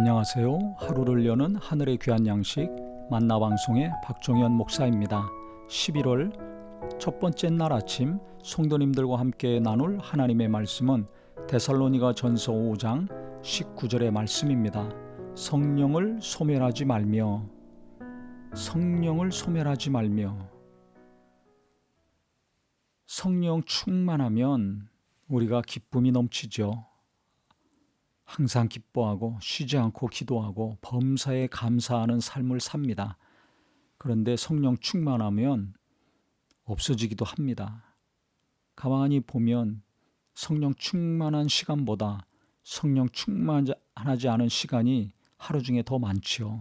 안녕하세요. 하루를 여는 하늘의 귀한 양식 만나방송의 박종현 목사입니다. 11월 첫 번째 날 아침 성도님들과 함께 나눌 하나님의 말씀은 데살로니가 전서 5장 19절의 말씀입니다. 성령을 소멸하지 말며 성령을 소멸하지 말며. 성령 충만하면 우리가 기쁨이 넘치죠. 항상 기뻐하고 쉬지 않고 기도하고 범사에 감사하는 삶을 삽니다. 그런데 성령 충만하면 없어지기도 합니다. 가만히 보면 성령 충만한 시간보다 성령 충만하지 않은 시간이 하루 중에 더 많지요.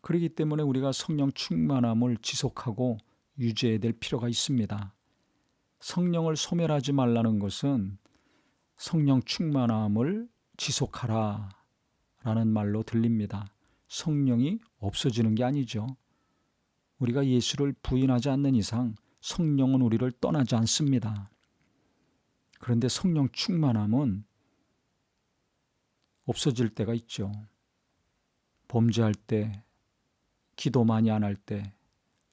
그렇기 때문에 우리가 성령 충만함을 지속하고 유지해야 될 필요가 있습니다. 성령을 소멸하지 말라는 것은 성령 충만함을 지속하라 라는 말로 들립니다. 성령이 없어지는 게 아니죠. 우리가 예수를 부인하지 않는 이상 성령은 우리를 떠나지 않습니다. 그런데 성령 충만함은 없어질 때가 있죠. 범죄할 때, 기도 많이 안 할 때,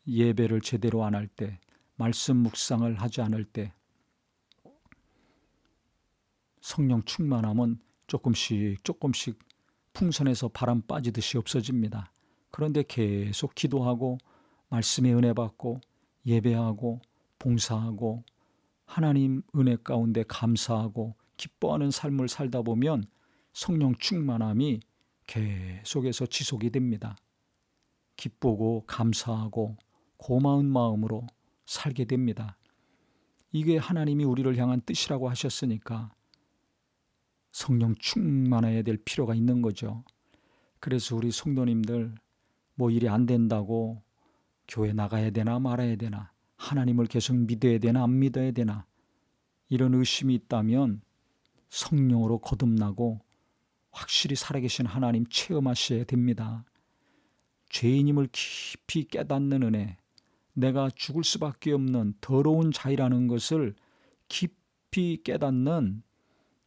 예배를 제대로 안 할 때, 말씀 묵상을 하지 않을 때, 성령 충만함은 조금씩 풍선에서 바람 빠지듯이 없어집니다. 그런데 계속 기도하고 말씀의 은혜 받고 예배하고 봉사하고 하나님 은혜 가운데 감사하고 기뻐하는 삶을 살다 보면 성령 충만함이 계속해서 지속이 됩니다. 기쁘고 감사하고 고마운 마음으로 살게 됩니다. 이게 하나님이 우리를 향한 뜻이라고 하셨으니까 성령 충만해야 될 필요가 있는 거죠. 그래서 우리 성도님들 일이 안 된다고 교회 나가야 되나 말아야 되나, 하나님을 계속 믿어야 되나 안 믿어야 되나, 이런 의심이 있다면 성령으로 거듭나고 확실히 살아계신 하나님 체험하셔야 됩니다. 죄인임을 깊이 깨닫는 은혜, 내가 죽을 수밖에 없는 더러운 자이라는 것을 깊이 깨닫는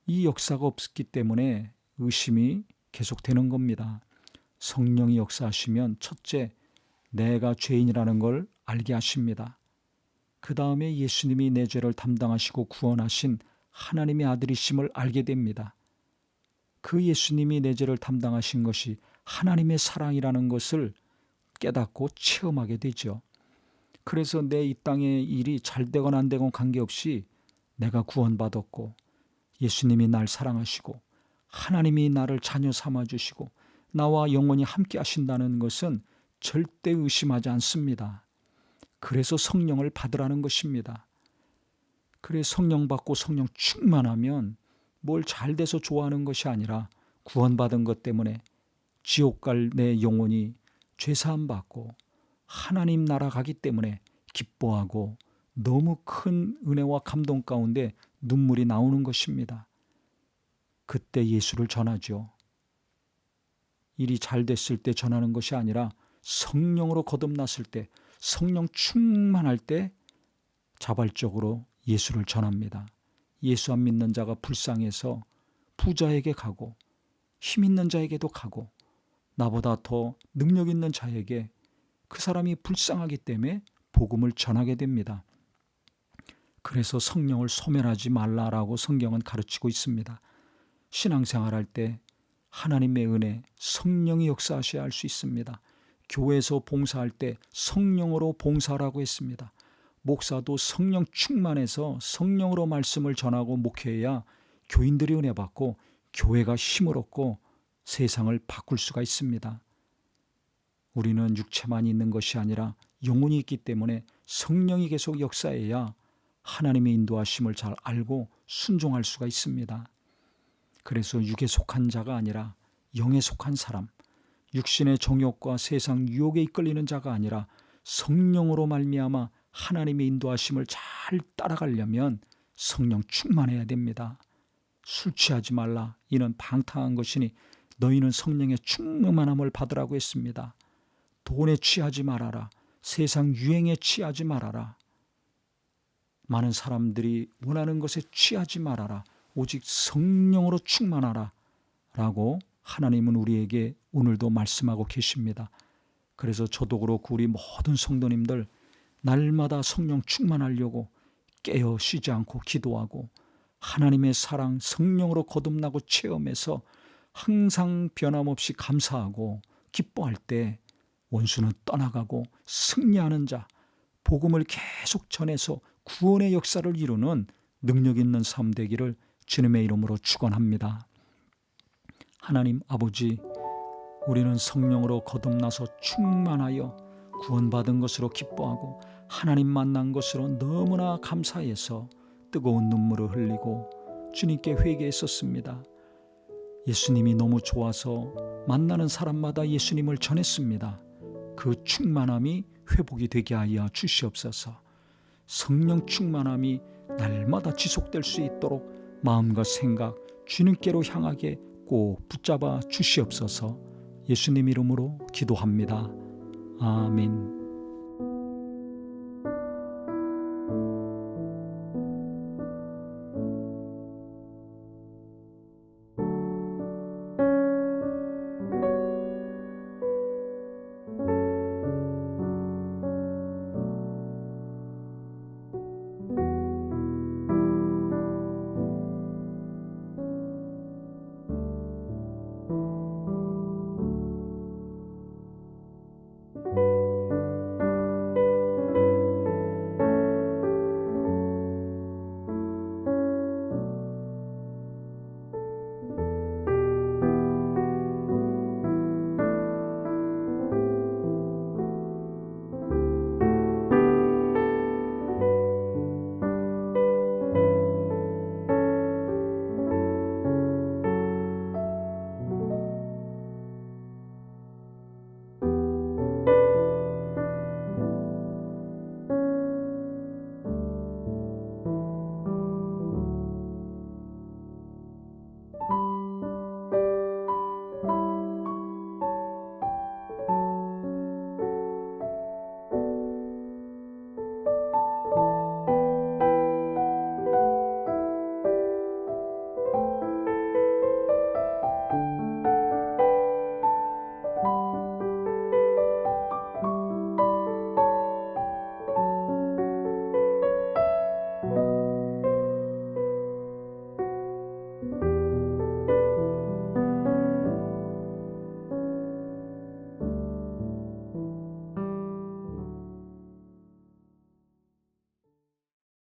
이 역사가 없기 때문에 의심이 계속되는 겁니다. 성령이 역사하시면 첫째, 내가 죄인이라는 걸 알게 하십니다. 그 다음에 예수님이 내 죄를 담당하시고 구원하신 하나님의 아들이심을 알게 됩니다. 그 예수님이 내 죄를 담당하신 것이 하나님의 사랑이라는 것을 깨닫고 체험하게 되죠. 그래서 내 이 땅의 일이 잘 되건 안 되건 관계없이 내가 구원받았고 예수님이 날 사랑하시고 하나님이 나를 자녀 삼아주시고 나와 영원히 함께 하신다는 것은 절대 의심하지 않습니다. 그래서 성령을 받으라는 것입니다. 그래 성령 받고 성령 충만하면 뭘 잘 돼서 좋아하는 것이 아니라 구원받은 것 때문에 지옥 갈 내 영혼이 죄사함 받고 하나님 나라 가기 때문에 기뻐하고 너무 큰 은혜와 감동 가운데 눈물이 나오는 것입니다. 그때 예수를 전하죠. 일이 잘 됐을 때 전하는 것이 아니라 성령으로 거듭났을 때, 성령 충만할 때 자발적으로 예수를 전합니다. 예수 안 믿는 자가 불쌍해서 부자에게 가고 힘 있는 자에게도 가고 나보다 더 능력 있는 자에게 그 사람이 불쌍하기 때문에 복음을 전하게 됩니다. 그래서 성령을 소멸하지 말라라고 성경은 가르치고 있습니다. 신앙생활할 때 하나님의 은혜, 성령이 역사하셔야 할 수 있습니다. 교회에서 봉사할 때 성령으로 봉사하라고 했습니다. 목사도 성령 충만해서 성령으로 말씀을 전하고 목회해야 교인들이 은혜 받고 교회가 힘을 얻고 세상을 바꿀 수가 있습니다. 우리는 육체만 있는 것이 아니라 영혼이 있기 때문에 성령이 계속 역사해야 하나님의 인도하심을 잘 알고 순종할 수가 있습니다. 그래서 육에 속한 자가 아니라 영에 속한 사람, 육신의 정욕과 세상 유혹에 이끌리는 자가 아니라 성령으로 말미암아 하나님의 인도하심을 잘 따라가려면 성령 충만해야 됩니다. 술 취하지 말라, 이는 방탕한 것이니 너희는 성령의 충만함을 받으라고 했습니다. 돈에 취하지 말아라, 세상 유행에 취하지 말아라, 많은 사람들이 원하는 것에 취하지 말아라, 오직 성령으로 충만하라 라고 하나님은 우리에게 오늘도 말씀하고 계십니다. 그래서 저도 그렇고 우리 모든 성도님들 날마다 성령 충만하려고 깨어 쉬지 않고 기도하고 하나님의 사랑 성령으로 거듭나고 체험해서 항상 변함없이 감사하고 기뻐할 때 원수는 떠나가고 승리하는 자, 복음을 계속 전해서 구원의 역사를 이루는 능력 있는 삶 되기를 주님의 이름으로 축원합니다. 하나님 아버지, 우리는 성령으로 거듭나서 충만하여 구원받은 것으로 기뻐하고 하나님 만난 것으로 너무나 감사해서 뜨거운 눈물을 흘리고 주님께 회개했었습니다. 예수님이 너무 좋아서 만나는 사람마다 예수님을 전했습니다. 그 충만함이 회복이 되게 하여 주시옵소서. 성령 충만함이 날마다 지속될 수 있도록 마음과 생각 주님께로 향하게 꼭 붙잡아 주시옵소서. 예수님 이름으로 기도합니다. 아멘.